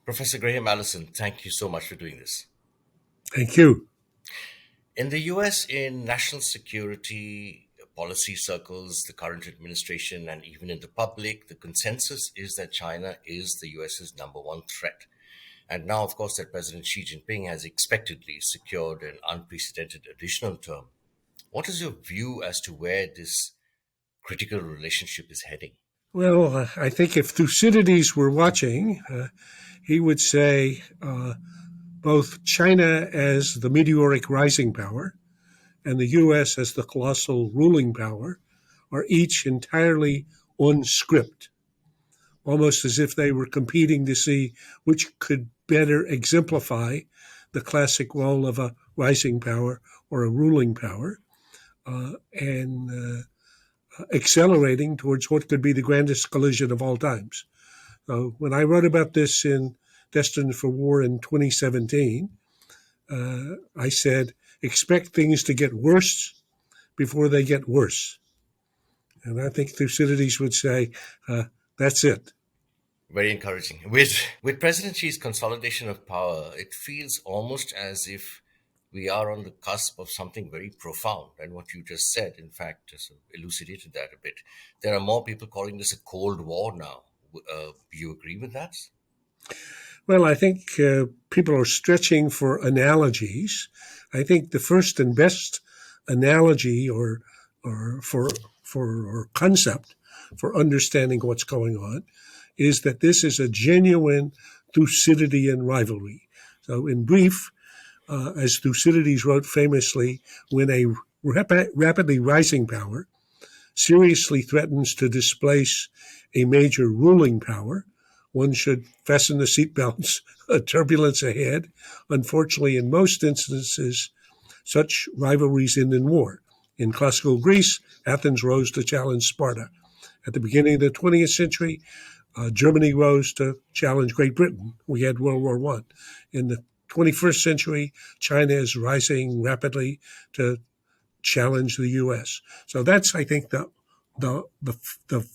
Professor Graham Allison, thank you so much for doing this. Thank you. In the US, in national security policy circles, the current administration, and even in the public, the consensus is that China is the US's number one threat. And now, of course, that President Xi Jinping has expectedly secured an unprecedented additional term. What is your view as to where this critical relationship is heading? Well, I think if Thucydides were watching, he would say both China as the meteoric rising power and the U.S. as the colossal ruling power are each entirely on script, almost as if they were competing to see which could better exemplify the classic role of a rising power or a ruling power, and accelerating towards what could be the grandest collision of all times. So when I wrote about this in Destined for War in 2017, I said, expect things to get worse before they get worse. And I think Thucydides would say, that's it. Very encouraging. With President Xi's consolidation of power, it feels almost as if we are on the cusp of something very profound. And what you just said, in fact, just elucidated that a bit. There are more people calling this a Cold War now. Do you agree with that? Well, I think people are stretching for analogies. I think the first and best analogy or concept for understanding what's going on is that this is a genuine Thucydidean rivalry. So in brief, as Thucydides wrote famously, when a rapidly rising power seriously threatens to displace a major ruling power, one should fasten the seatbelts. Turbulence ahead. Unfortunately, in most instances, such rivalries end in war. In classical Greece, Athens rose to challenge Sparta. At the beginning of the 20th century, Germany rose to challenge Great Britain. We had World War I. In the 21st century, China is rising rapidly to challenge the U.S. So that's, I think, the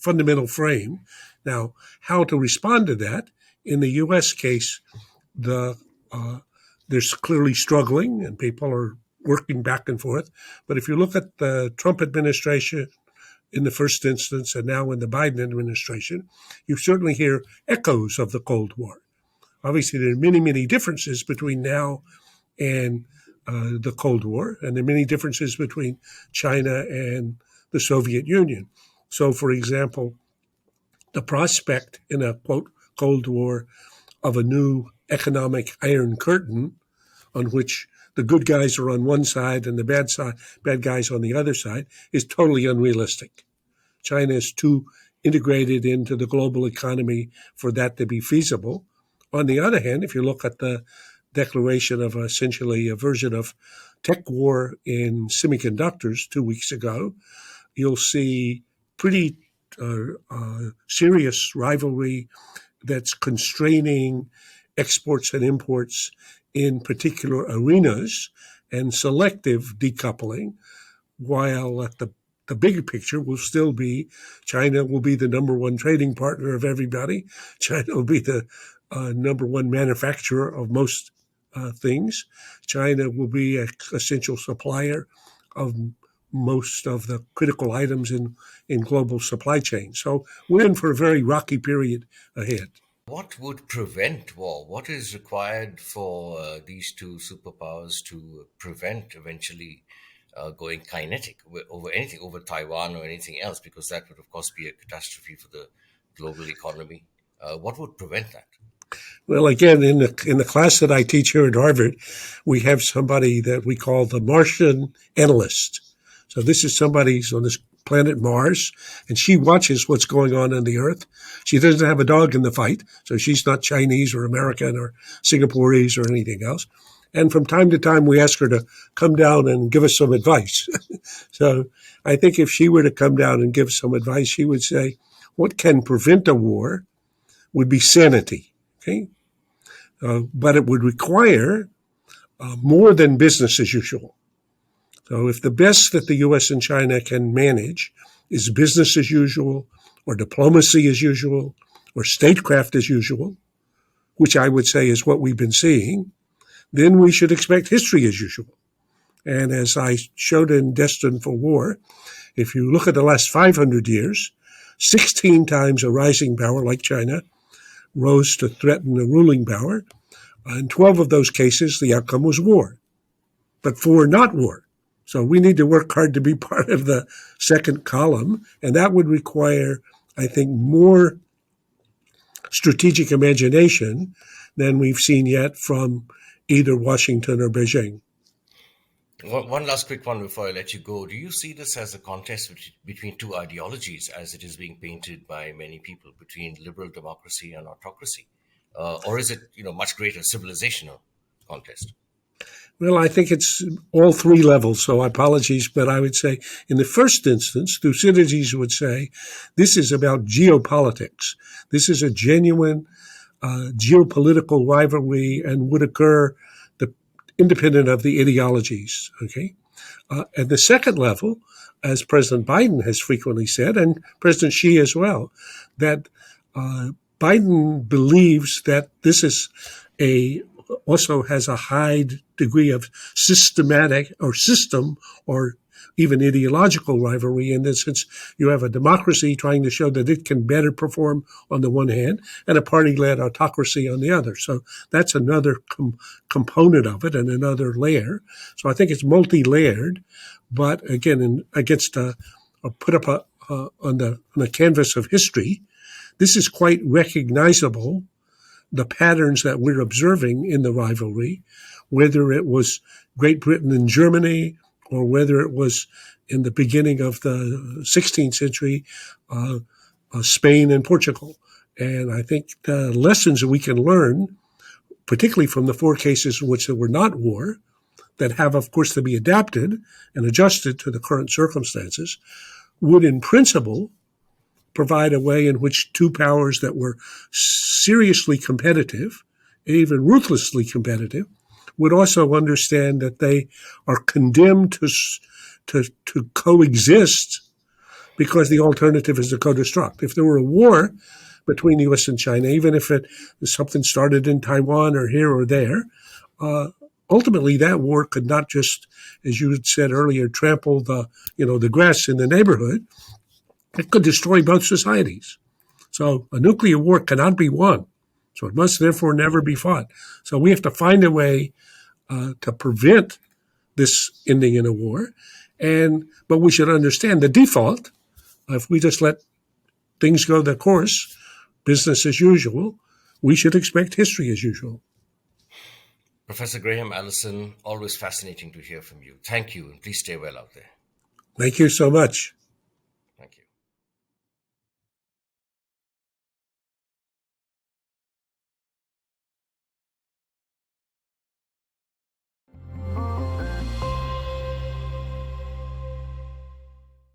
fundamental frame. Now, how to respond to that? In the U.S. case, there's clearly struggling, and people are working back and forth. But if you look at the Trump administration in the first instance, and now in the Biden administration, you certainly hear echoes of the Cold War. Obviously, there are many, many differences between now and the Cold War, and there are many differences between China and the Soviet Union. So, for example, the prospect in a, quote, Cold War of a new economic iron curtain on which the good guys are on one side and the bad guys on the other side is totally unrealistic. China is too integrated into the global economy for that to be feasible. On the other hand, if you look at the declaration of essentially a version of tech war in semiconductors 2 weeks ago, you'll see pretty serious rivalry that's constraining exports and imports in particular arenas and selective decoupling, while at the bigger picture will still be China will be the number one trading partner of everybody. China will be the number one manufacturer of most things. China will be an essential supplier of most of the critical items in global supply chains. So we're in for a very rocky period ahead. What would prevent war? What is required for these two superpowers to prevent eventually going kinetic over anything, over Taiwan or anything else? Because that would, of course, be a catastrophe for the global economy. What would prevent that? Well, again, in the class that I teach here at Harvard, we have somebody that we call the Martian analyst. So this is somebody who's on this planet Mars, and she watches what's going on the Earth. She doesn't have a dog in the fight, so she's not Chinese or American or Singaporese or anything else. And from time to time, we ask her to come down and give us some advice. So I think if she were to come down and give some advice, she would say, what can prevent a war would be sanity. Okay, but it would require more than business as usual. So if the best that the U.S. and China can manage is business as usual or diplomacy as usual or statecraft as usual, which I would say is what we've been seeing, then we should expect history as usual. And as I showed in Destined for War, if you look at the last 500 years, 16 times a rising power like China rose to threaten a ruling power. In 12 of those cases, the outcome was war, but 4 not war. So we need to work hard to be part of the second column, and that would require, I think, more strategic imagination than we've seen yet from either Washington or Beijing. One last quick one before I let you go. Do you see this as a contest between two ideologies, as it is being painted by many people, between liberal democracy and autocracy? Or is it, much greater civilizational contest? Well, I think it's all 3 levels, so apologies, but I would say in the first instance, Thucydides would say, this is about geopolitics. This is a genuine geopolitical rivalry and would occur independent of the ideologies, okay? At the second level, as President Biden has frequently said, and President Xi as well, that Biden believes that this is also has a high degree of systematic or system or even ideological rivalry, in that sense you have a democracy trying to show that it can better perform on the one hand and a party-led autocracy on the other. So that's another component of it and another layer. So I think it's multi-layered, but again, put up on the canvas of history, this is quite recognizable, the patterns that we're observing in the rivalry, whether it was Great Britain and Germany, or whether it was in the beginning of the 16th century, Spain and Portugal. And I think the lessons that we can learn, particularly from the 4 cases in which there were not war, that have, of course, to be adapted and adjusted to the current circumstances, would in principle provide a way in which 2 powers that were seriously competitive, even ruthlessly competitive, would also understand that they are condemned to coexist because the alternative is to co-destruct. If there were a war between the U.S. and China, even if something started in Taiwan or here or there, ultimately that war could not just, as you had said earlier, trample the grass in the neighborhood. It could destroy both societies. So a nuclear war cannot be won. So it must therefore never be fought. So we have to find a way to prevent this ending in a war. But we should understand the default, if we just let things go their course, business as usual, we should expect history as usual. Professor Graham Allison, always fascinating to hear from you. Thank you, and please stay well out there. Thank you so much.